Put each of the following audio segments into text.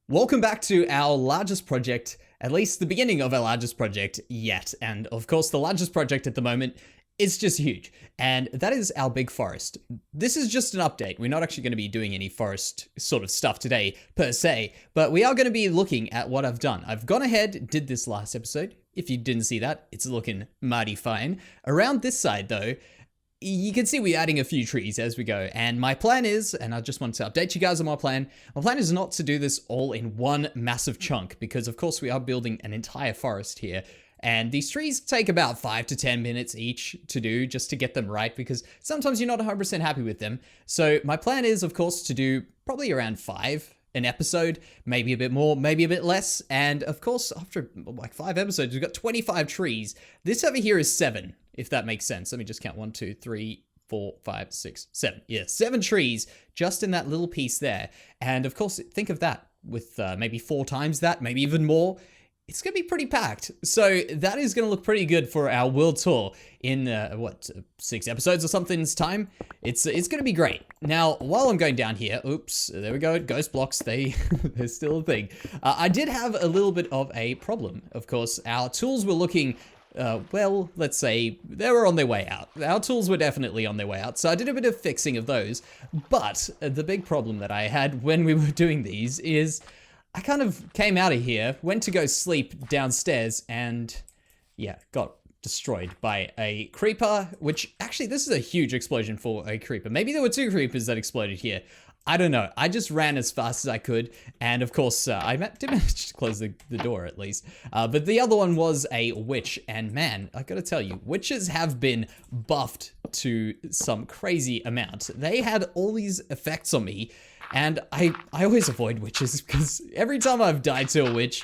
Welcome back to our largest project, at least the beginning of our largest project yet. And of course, the largest project at the moment is just huge. And that is our big forest. This is just an update. We're not actually going to be doing any forest sort of stuff today per se, but we are going to be looking at what I've done. I've gone ahead, did this last episode. If you didn't see that, it's looking mighty fine. Around this side though, you can see we're adding a few trees as we go, and my plan is, and I just want to update you guys on my plan is not to do this all in one massive chunk, because of course we are building an entire forest here, and these trees take about 5 to 10 minutes each to do, just to get them right, because sometimes you're not 100% happy with them. So my plan is, of course, to do probably around 5 an episode, maybe a bit more, maybe a bit less, and of course, after like 5 episodes, we've got 25 trees. This over here is 7. If that makes sense. Let me just count 1, 2, 3, 4, 5, 6, 7. Yeah, 7 trees just in that little piece there. And of course, think of that with maybe 4 times that, maybe even more. It's going to be pretty packed. So that is going to look pretty good for our world tour in, 6 episodes or something's time. It's going to be great. Now, while I'm going down here, oops, there we go, ghost blocks, they're still a thing. I did have a little bit of a problem. Of course, our tools were looking well, let's say they were on their way out. Our tools were definitely on their way out, so I did a bit of fixing of those. But the big problem that I had when we were doing these is I kind of came out of here, went to go sleep downstairs, and yeah, got destroyed by a creeper, which actually, this is a huge explosion for a creeper. Maybe there were 2 creepers that exploded here. I don't know. I just ran as fast as I could. And of course, I did manage to close the door at least. But the other one was a witch. And man, I gotta tell you, witches have been buffed to some crazy amount. They had all these effects on me. And I always avoid witches because every time I've died to a witch,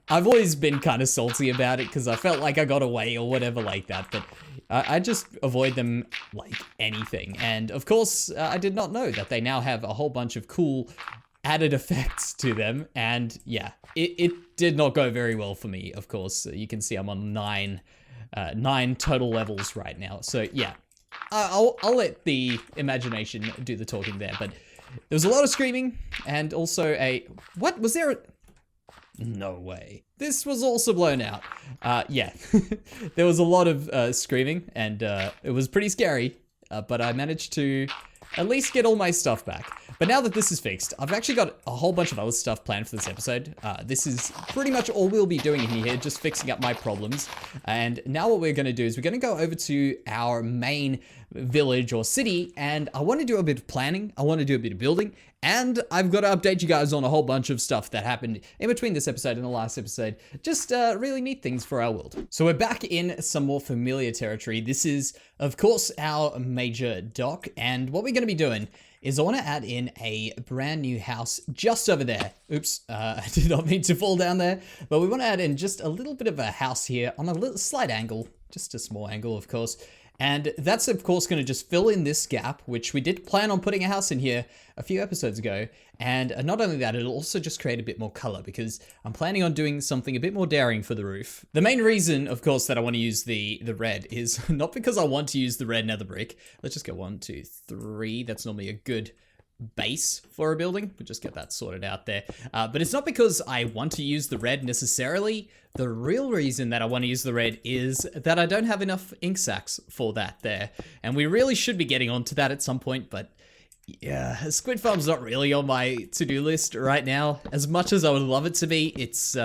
I've always been kind of salty about it because I felt like I got away or whatever like that. But I just avoid them like anything. And of course, I did not know that they now have a whole bunch of cool added effects to them. And yeah, it did not go very well for me, of course. You can see I'm on 9 total levels right now. So yeah, I'll let the imagination do the talking there. But there was a lot of screaming and also what was there? No way. This was also blown out. Yeah, there was a lot of screaming and it was pretty scary, but I managed to at least get all my stuff back. But now that this is fixed, I've actually got a whole bunch of other stuff planned for this episode. This is pretty much all we'll be doing in here, just fixing up my problems. And now what we're going to do is we're going to go over to our main village or city, and I want to do a bit of planning. I want to do a bit of building, and I've got to update you guys on a whole bunch of stuff that happened in between this episode and the last episode. Just really neat things for our world. So we're back in some more familiar territory. This is, of course, our major dock, and what we're going to be doing is I want to add in a brand new house just over there. Oops, I did not mean to fall down there, but we want to add in just a little bit of a house here on a little slight angle, just a small angle, of course. And that's, of course, going to just fill in this gap, which we did plan on putting a house in here a few episodes ago. And not only that, it'll also just create a bit more color because I'm planning on doing something a bit more daring for the roof. The main reason, of course, that I want to use the red is not because I want to use the red nether brick. Let's just go 1, 2, 3. That's normally a good base for a building. We'll just get that sorted out there. But it's not because I want to use the red necessarily. The real reason that I want to use the red is that I don't have enough ink sacs for that there. And we really should be getting onto that at some point, but yeah, Squid Farm's not really on my to-do list right now. As much as I would love it to be, it's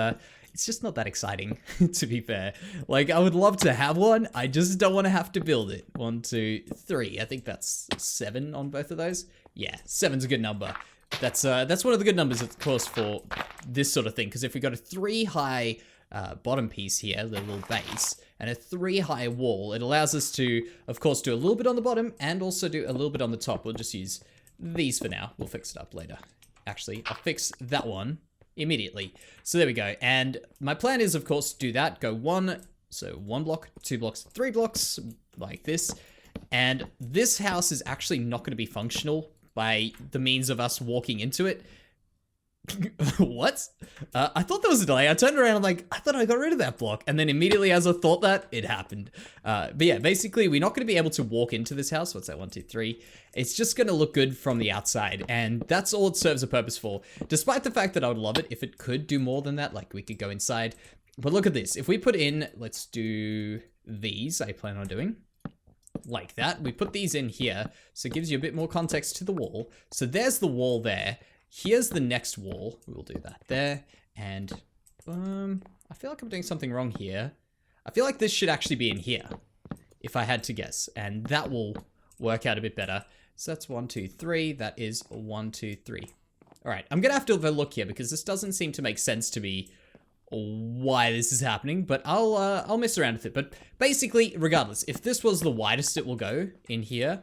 just not that exciting, to be fair. Like, I would love to have one. I just don't want to have to build it. 1, 2, 3. I think that's 7 on both of those. Yeah, 7's a good number. That's one of the good numbers, of course, for this sort of thing. Because if we got a 3 high bottom piece here, the little base, and a 3 high wall, it allows us to, of course, do a little bit on the bottom and also do a little bit on the top. We'll just use these for now. We'll fix it up later. Actually, I'll fix that one immediately. So there we go. And my plan is, of course, to do that. Go 1 block, 2 blocks, 3 blocks, like this. And this house is actually not going to be functional by the means of us walking into it. What? I thought there was a delay. I turned around, I'm like, I thought I got rid of that block. And then immediately as I thought that, it happened. But yeah, basically, we're not going to be able to walk into this house. What's that? 1, 2, 3. It's just going to look good from the outside. And that's all it serves a purpose for. Despite the fact that I would love it if it could do more than that. Like, we could go inside. But look at this. If we put in, let's do these, I plan on doing. Like that. We put these in here. So it gives you a bit more context to the wall. So there's the wall there. Here's the next wall. We will do that there. And I feel like I'm doing something wrong here. I feel like this should actually be in here, if I had to guess. And that will work out a bit better. So that's 1, 2, 3. That is 1, 2, 3. All right, I'm gonna have to have a look here because this doesn't seem to make sense to me why this is happening, but I'll mess around with it. But basically, regardless, if this was the widest it will go in here,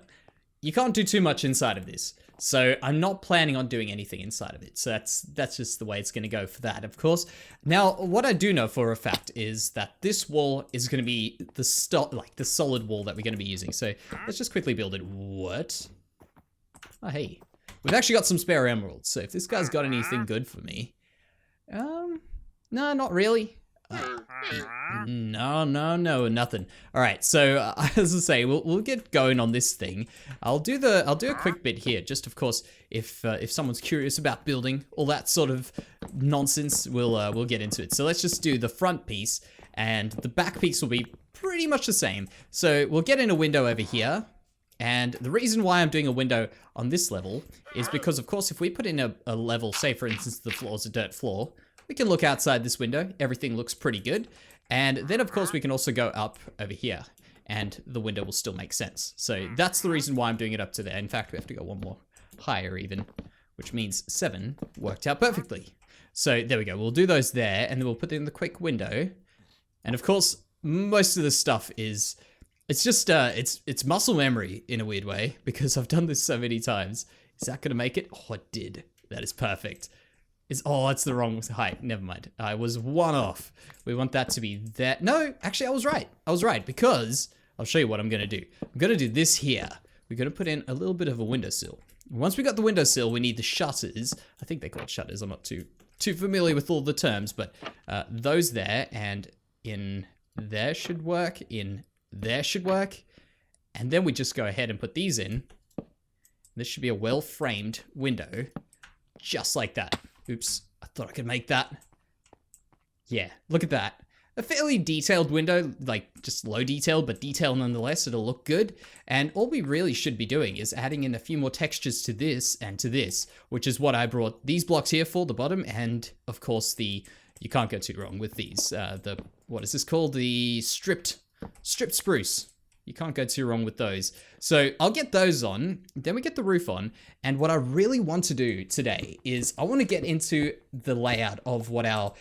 you can't do too much inside of this. So I'm not planning on doing anything inside of it. So that's just the way it's going to go for that, of course. Now, what I do know for a fact is that this wall is going to be the solid wall that we're going to be using. So let's just quickly build it. What? Oh, hey. We've actually got some spare emeralds. So if this guy's got anything good for me. No, not really. No, nothing. All right, so as I say, we'll get going on this thing. I'll do a quick bit here, just of course, if someone's curious about building all that sort of nonsense, we'll get into it. So let's just do the front piece, and the back piece will be pretty much the same. So we'll get in a window over here. And the reason why I'm doing a window on this level is because, of course, if we put in a level, say for instance the floor's a dirt floor, we can look outside this window. Everything looks pretty good. And then, of course, we can also go up over here and the window will still make sense. So that's the reason why I'm doing it up to there. In fact, we have to go one more higher even, which means 7 worked out perfectly. So there we go. We'll do those there and then we'll put in the quick window. And of course, most of this stuff is, it's just, it's muscle memory in a weird way because I've done this so many times. Is that going to make it? Oh, it did. That is perfect. It's the wrong height. Never mind. I was 1 off. We want that to be that. No, actually, I was right. I was right because I'll show you what I'm going to do. I'm going to do this here. We're going to put in a little bit of a windowsill. Once we got the windowsill, we need the shutters. I think they're called shutters. I'm not too familiar with all the terms, but those there and in there should work. In there should work. And then we just go ahead and put these in. This should be a well-framed window, just like that. Oops, I thought I could make that. Yeah, look at that. A fairly detailed window, like just low detail, but detail nonetheless. It'll look good. And all we really should be doing is adding in a few more textures to this and to this, which is what I brought these blocks here for, the bottom. And of course, you can't go too wrong with these. What is this called? The stripped spruce. You can't go too wrong with those. So I'll get those on, then we get the roof on. And what I really want to do today is I want to get into the layout of what our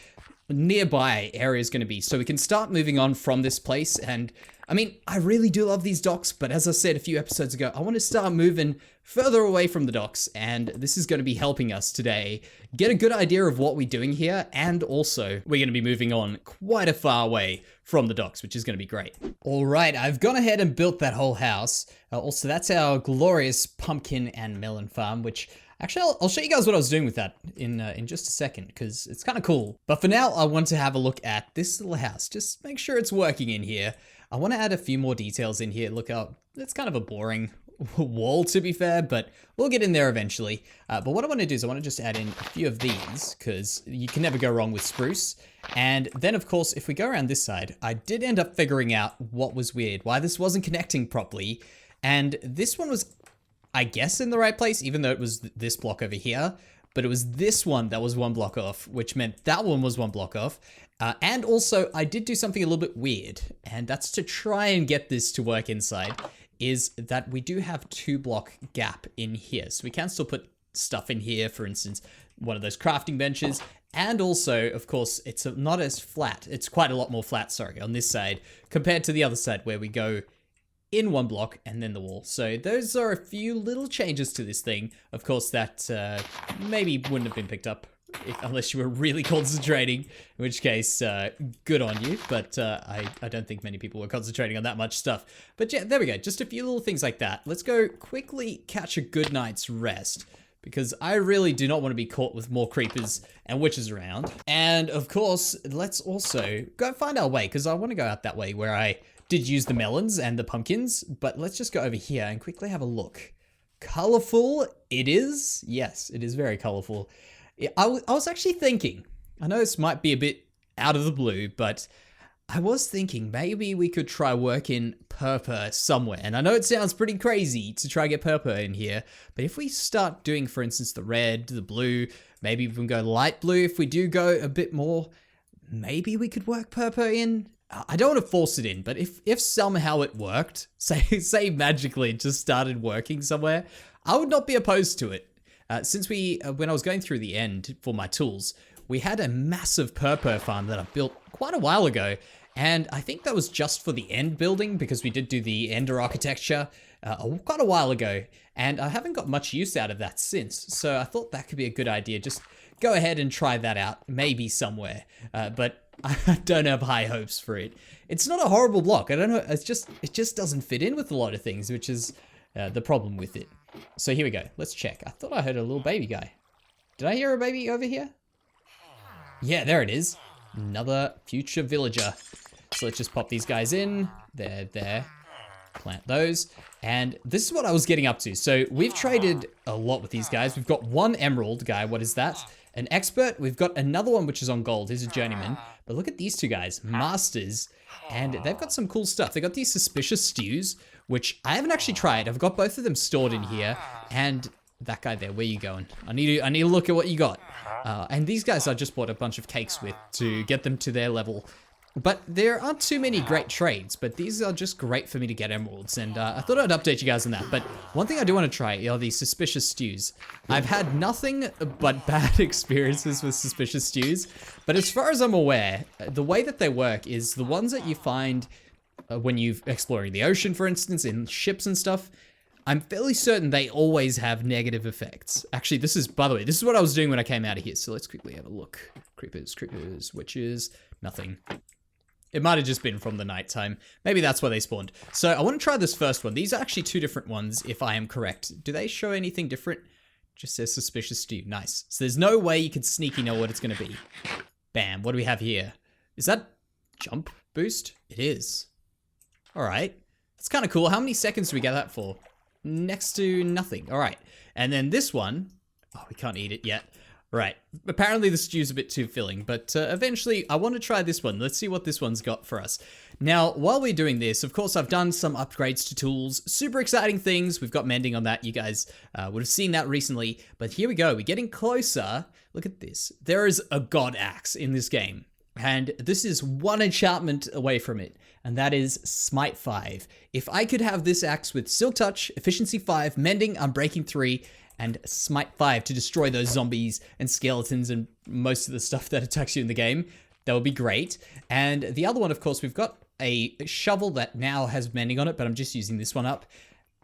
nearby area is going to be. So we can start moving on from this place. And I mean, I really do love these docks, but as I said a few episodes ago, I want to start moving further away from the docks. And this is going to be helping us today get a good idea of what we're doing here. And also we're going to be moving on quite a far way from the docks, which is going to be great. All right, I've gone ahead and built that whole house. Also, that's our glorious pumpkin and melon farm, which actually I'll show you guys what I was doing with that in just a second, because it's kind of cool. But for now, I want to have a look at this little house. Just make sure it's working in here. I want to add a few more details in here. Look out, it's kind of a boring wall to be fair, but we'll get in there eventually. But what I want to do is I want to just add in a few of these because you can never go wrong with spruce. And then of course, if we go around this side, I did end up figuring out what was weird, why this wasn't connecting properly. And this one was, I guess, in the right place, even though it was this block over here, but it was this one that was 1 block off, which meant that one was 1 block off. And also I did do something a little bit weird, and that's to try and get this to work inside, is that we do have 2 block gap in here. So we can still put stuff in here, for instance, one of those crafting benches. And also, of course, it's not as flat. It's quite a lot more flat, sorry, on this side compared to the other side where we go in 1 block and then the wall. So those are a few little changes to this thing. Of course, that maybe wouldn't have been picked up unless you were really concentrating, in which case, good on you. But I don't think many people were concentrating on that much stuff. But yeah, there we go. Just a few little things like that. Let's go quickly catch a good night's rest. because I really do not want to be caught with more creepers and witches around. And of course, let's also go find our way, because I want to go out that way where I did use the melons and the pumpkins, but let's just go over here and quickly have a look. Colorful it is. Yes, it is very colorful. I was actually thinking, I know this might be a bit out of the blue, but I was thinking maybe we could try work in purple somewhere. And I know it sounds pretty crazy to try get purple in here, but if we start doing, for instance, the red, the blue, maybe we can go light blue. If we do go a bit more, maybe we could work purple in. I don't want to force it in, but if somehow it worked, say magically it just started working somewhere, I would not be opposed to it. Since when I was going through the end for my tools, we had a massive purple farm that I built quite a while ago, and I think that was just for the end building because we did do the ender architecture quite a while ago, and I haven't got much use out of that since, so I thought that could be a good idea. Just go ahead and try that out, maybe somewhere, but I don't have high hopes for it. It's not a horrible block. I don't know. It just doesn't fit in with a lot of things, which is the problem with it. So here we go. Let's check. I thought I heard a little baby guy. Did I hear a baby over here? Yeah, there it is. Another future villager. So let's just pop these guys in. There. Plant those. And this is what I was getting up to. So we've traded a lot with these guys. We've got one emerald guy. What is that? An expert. We've got another one which is on gold. He's a journeyman. But look at these two guys, masters, and they've got some cool stuff. They got these suspicious stews, which I haven't actually tried. I've got both of them stored in here. And that guy there, where you going? I need to look at what you got. And these guys I just bought a bunch of cakes with to get them to their level. But there aren't too many great trades, but these are just great for me to get emeralds, and I thought I'd update you guys on that. But one thing I do want to try are these suspicious stews. I've had nothing but bad experiences with suspicious stews, but as far as I'm aware, the way that they work is the ones that you find when you're exploring the ocean, for instance, in ships and stuff, I'm fairly certain they always have negative effects. Actually, by the way, this is what I was doing when I came out of here, so let's quickly have a look. Creepers, witches, nothing. It might have just been from the nighttime. Maybe that's where they spawned. So I want to try this first one. These are actually two different ones, if I am correct. Do they show anything different? Just says suspicious stew. Nice. So there's no way you can sneaky know what it's going to be. Bam. What do we have here? Is that jump boost? It is. All right. That's kind of cool. How many seconds do we get that for? Next to nothing. All right. And then this one. Oh, we can't eat it yet. Right. Apparently the stew's a bit too filling, but eventually I want to try this one. Let's see what this one's got for us. Now, while we're doing this, of course, I've done some upgrades to tools. Super exciting things. We've got mending on that. You guys would have seen that recently. But here we go. We're getting closer. Look at this. There is a god axe in this game. And this is one enchantment away from it. And that is Smite 5. If I could have this axe with Silk Touch, Efficiency 5, Mending, Unbreaking 3, and Smite 5 to destroy those zombies and skeletons and most of the stuff that attacks you in the game, that would be great. And the other one, of course, we've got a shovel that now has mending on it, but I'm just using this one up.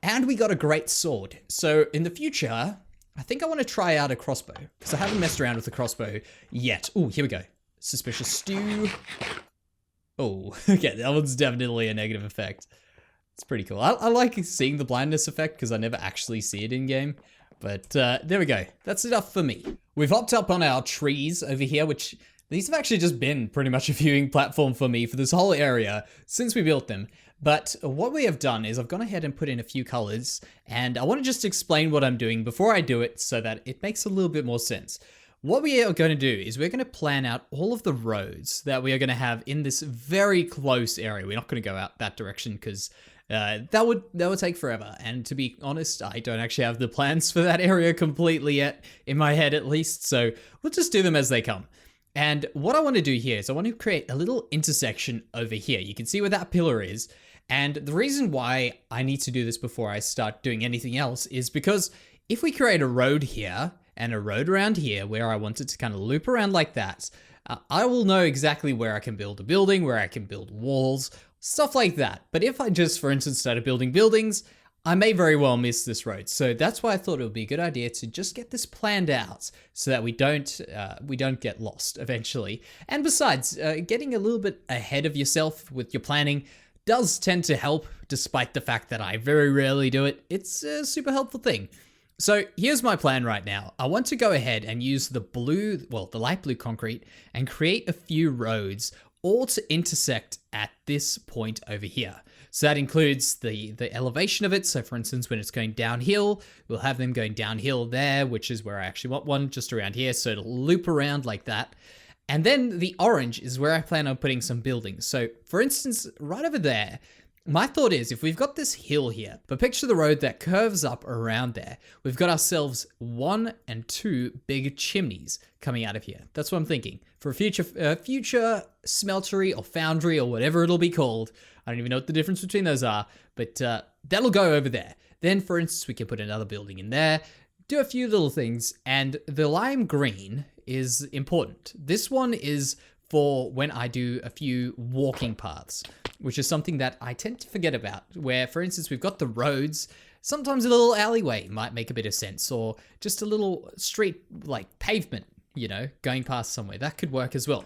And we got a great sword. So in the future, I think I want to try out a crossbow, because I haven't messed around with the crossbow yet. Oh, here we go. Suspicious stew. Oh, okay, that one's definitely a negative effect. It's pretty cool. I like seeing the blindness effect because I never actually see it in game. But there we go. That's enough for me. We've hopped up on our trees over here, which these have actually just been pretty much a viewing platform for me for this whole area since we built them. But what we have done is I've gone ahead and put in a few colors, and I want to just explain what I'm doing before I do it so that it makes a little bit more sense. What we are going to do is we're going to plan out all of the roads that we are going to have in this very close area. We're not going to go out that direction because that would take forever. And to be honest, I don't actually have the plans for that area completely yet, in my head at least. So we'll just do them as they come. And what I want to do here is I want to create a little intersection over here. You can see where that pillar is. And the reason why I need to do this before I start doing anything else is because if we create a road here and a road around here where I want it to kind of loop around like that, I will know exactly where I can build a building, where I can build walls, stuff like that. But if I just, for instance, started building buildings, I may very well miss this road. So that's why I thought it would be a good idea to just get this planned out so that we don't get lost eventually. And besides, getting a little bit ahead of yourself with your planning does tend to help, despite the fact that I very rarely do it. It's a super helpful thing. So here's my plan right now. I want to go ahead and use the blue, well, the light blue concrete and create a few roads all to intersect at this point over here. So that includes the elevation of it. So for instance, when it's going downhill, we'll have them going downhill there, which is where I actually want one, just around here. So it'll loop around like that. And then the orange is where I plan on putting some buildings. So for instance, right over there, my thought is if we've got this hill here, but picture the road that curves up around there, we've got ourselves 1 and 2 big chimneys coming out of here. That's what I'm thinking. For a future smeltery or foundry or whatever it'll be called. I don't even know what the difference between those are, but that'll go over there. Then, for instance, we can put another building in there, do a few little things, and the lime green is important. This one is for when I do a few walking paths, which is something that I tend to forget about, where, for instance, we've got the roads. Sometimes a little alleyway might make a bit of sense, or just a little street, like pavement, you know, going past somewhere. That could work as well.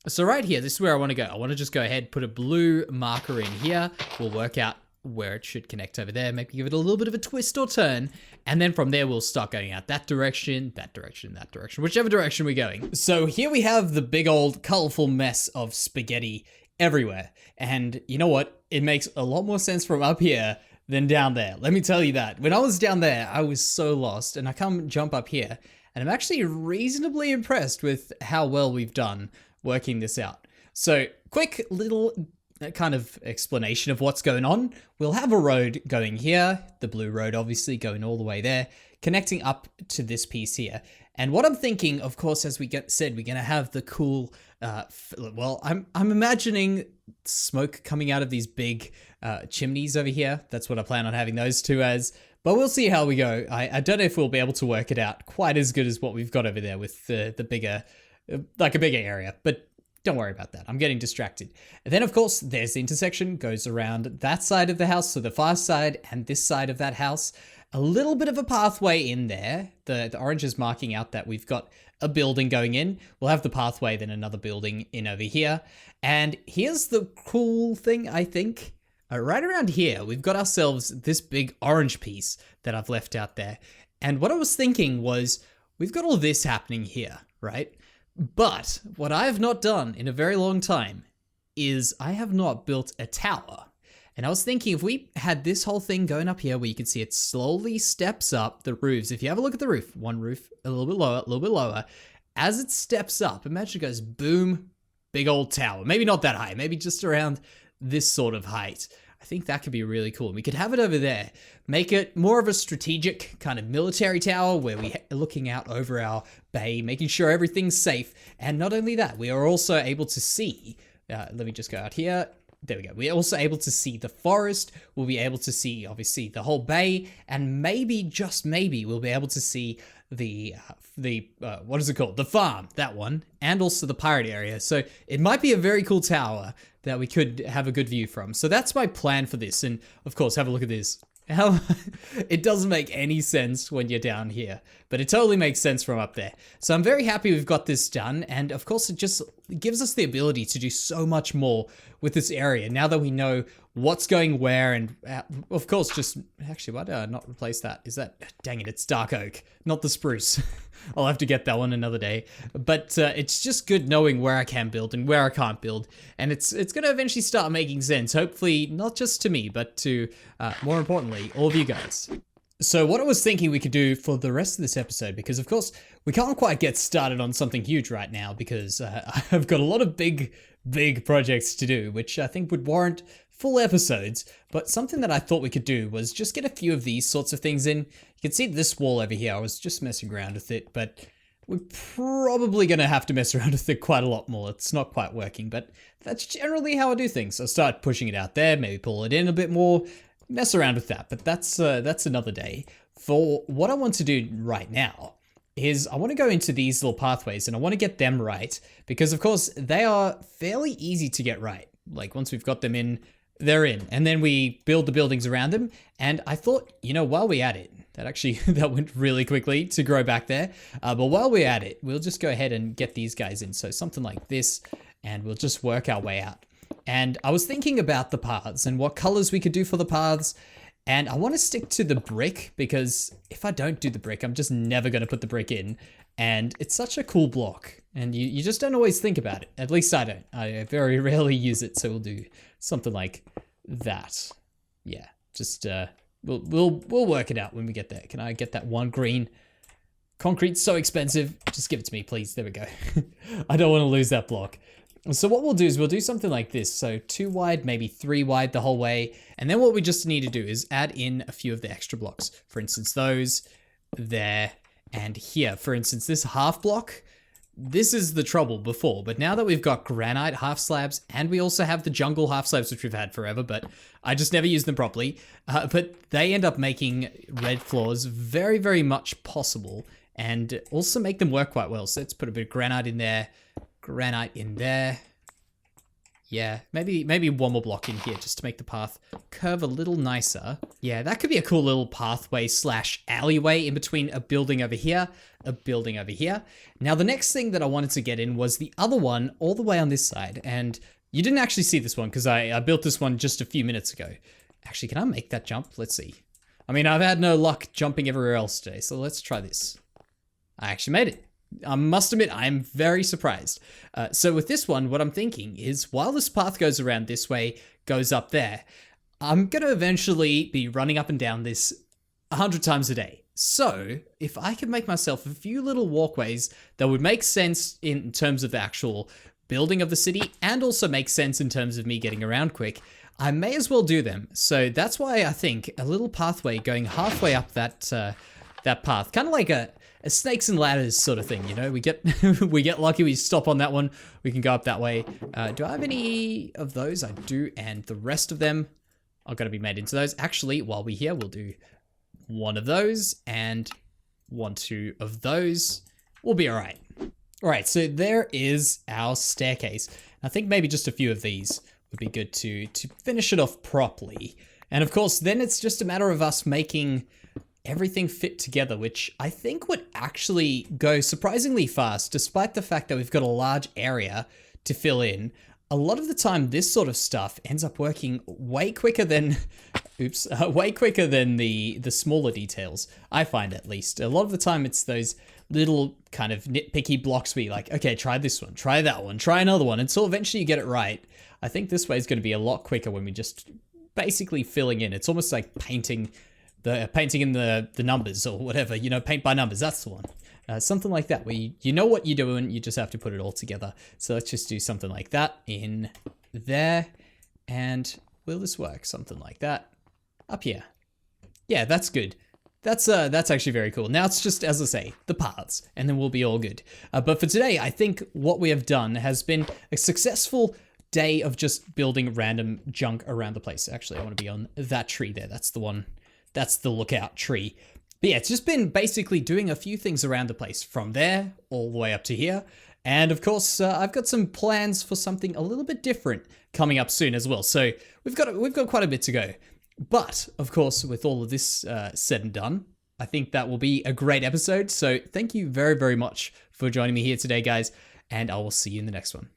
So right here, this is where I want to go. I want to just go ahead, put a blue marker in here. We'll work out where it should connect over there, maybe give it a little bit of a twist or turn, and then from there we'll start going out that direction, that direction, that direction, whichever direction we're going. So here we have the big old colorful mess of spaghetti everywhere, and you know what? It makes a lot more sense from up here than down there. Let me tell you that. When I was down there, I was so lost, and I come jump up here, and I'm actually reasonably impressed with how well we've done working this out. So quick little kind of explanation of what's going on. We'll have a road going here, the blue road obviously going all the way there, connecting up to this piece here. And what I'm thinking, of course, as we said, we're going to have the cool, well, I'm imagining smoke coming out of these big chimneys over here. That's what I plan on having those two as. But we'll see how we go. I don't know if we'll be able to work it out quite as good as what we've got over there with the bigger, like a bigger area. But don't worry about that. I'm getting distracted. And then, of course, there's the intersection, goes around that side of the house, so the far side and this side of that house. A little bit of a pathway in there. The orange is marking out that we've got a building going in. We'll have the pathway, then another building in over here. And here's the cool thing, I think. Right around here, we've got ourselves this big orange piece that I've left out there. And what I was thinking was, we've got all this happening here, right? But what I have not done in a very long time is I have not built a tower. And I was thinking if we had this whole thing going up here where you can see it slowly steps up the roofs. If you have a look at the roof, one roof a little bit lower, a little bit lower. As it steps up, imagine it goes boom, big old tower. Maybe not that high, maybe just around this sort of height. I think that could be really cool. We could have it over there, make it more of a strategic kind of military tower where we're looking out over our bay, making sure everything's safe. And not only that, we are also able to see, let me just go out here. There we go. We're also able to see the forest. We'll be able to see, obviously, the whole bay. And maybe, just maybe, we'll be able to see the what is it called? The farm, that one. And also the pirate area. So it might be a very cool tower that we could have a good view from. So that's my plan for this. And of course, have a look at this. How it doesn't make any sense when you're down here, but it totally makes sense from up there. So I'm very happy we've got this done. And of course, it just gives us the ability to do so much more with this area now that we know what's going where. And of course, just actually, why did I not replace that? Is that, dang it, it's dark oak, not the spruce. I'll have to get that one another day. But it's just good knowing where I can build and where I can't build. And it's going to eventually start making sense, hopefully not just to me, but to, more importantly, all of you guys. So what I was thinking we could do for the rest of this episode, because of course we can't quite get started on something huge right now because I've got a lot of big projects to do, which I think would warrant full episodes. But something that I thought we could do was just get a few of these sorts of things in. You can see this wall over here. I was just messing around with it, but we're probably going to have to mess around with it quite a lot more. It's not quite working, but that's generally how I do things. So start pushing it out there, maybe pull it in a bit more, mess around with that. But that's another day. For what I want to do right now is I want to go into these little pathways and I want to get them right because of course they are fairly easy to get right. Like once we've got them in, they're in, and then we build the buildings around them. And I thought, you know, while we're at it, that went really quickly to grow back there. But while we're at it, we'll just go ahead and get these guys in. So something like this, and we'll just work our way out. And I was thinking about the paths and what colors we could do for the paths. And I want to stick to the brick because if I don't do the brick, I'm just never going to put the brick in. And it's such a cool block. And you just don't always think about it. At least I don't. I very rarely use it. So we'll do something like that. Yeah, just we'll work it out when we get there. Can I get that one green? Concrete's so expensive. Just give it to me, please. There we go. I don't want to lose that block. So what we'll do is we'll do something like this. So 2 wide, maybe 3 wide the whole way. And then what we just need to do is add in a few of the extra blocks. For instance, those there and here. For instance, this half block, this is the trouble before. But now that we've got granite half slabs and we also have the jungle half slabs, which we've had forever, but I just never use them properly. But they end up making red floors very, very much possible and also make them work quite well. So let's put a bit of granite in there. Granite in there. Yeah, maybe one more block in here just to make the path curve a little nicer. Yeah, that could be a cool little pathway / alleyway in between a building over here, a building over here. Now, the next thing that I wanted to get in was the other one all the way on this side. And you didn't actually see this one because I built this one just a few minutes ago. Actually, can I make that jump? Let's see. I mean, I've had no luck jumping everywhere else today, so let's try this. I actually made it. I must admit, I am very surprised. So with this one, what I'm thinking is while this path goes around this way, goes up there, I'm going to eventually be running up and down this 100 times a day. So if I could make myself a few little walkways that would make sense in terms of the actual building of the city and also make sense in terms of me getting around quick, I may as well do them. So that's why I think a little pathway going halfway up that path, kind of like a snakes and ladders sort of thing, you know, we get we get lucky, we stop on that one, we can go up that way. Do I have any of those? I do, and the rest of them are going to be made into those. Actually, while we're here, we'll do one of those and 1, 2 of those. We'll be all right. All right, so there is our staircase. I think maybe just a few of these would be good to finish it off properly. And of course, then it's just a matter of us making everything fit together, which I think would actually go surprisingly fast, despite the fact that we've got a large area to fill in. A lot of the time, this sort of stuff ends up working way quicker than, way quicker than the smaller details, I find at least. A lot of the time, it's those little kind of nitpicky blocks where you're like, okay, try this one, try that one, try another one, until eventually you get it right. I think this way is going to be a lot quicker when we just basically filling in. It's almost like painting in the numbers or whatever, you know, paint by numbers, that's the one. Something like that, where you know what you're doing, you just have to put it all together. So let's just do something like that in there. And will this work? Something like that up here. Yeah, that's good. That's actually very cool. Now it's just, as I say, the paths, and then we'll be all good. But for today, I think what we have done has been a successful day of just building random junk around the place. Actually, I want to be on that tree there. That's the one. That's the lookout tree. But yeah, it's just been basically doing a few things around the place from there all the way up to here. And of course, I've got some plans for something a little bit different coming up soon as well. So we've got quite a bit to go. But of course, with all of this said and done, I think that will be a great episode. So thank you very, very much for joining me here today, guys. And I will see you in the next one.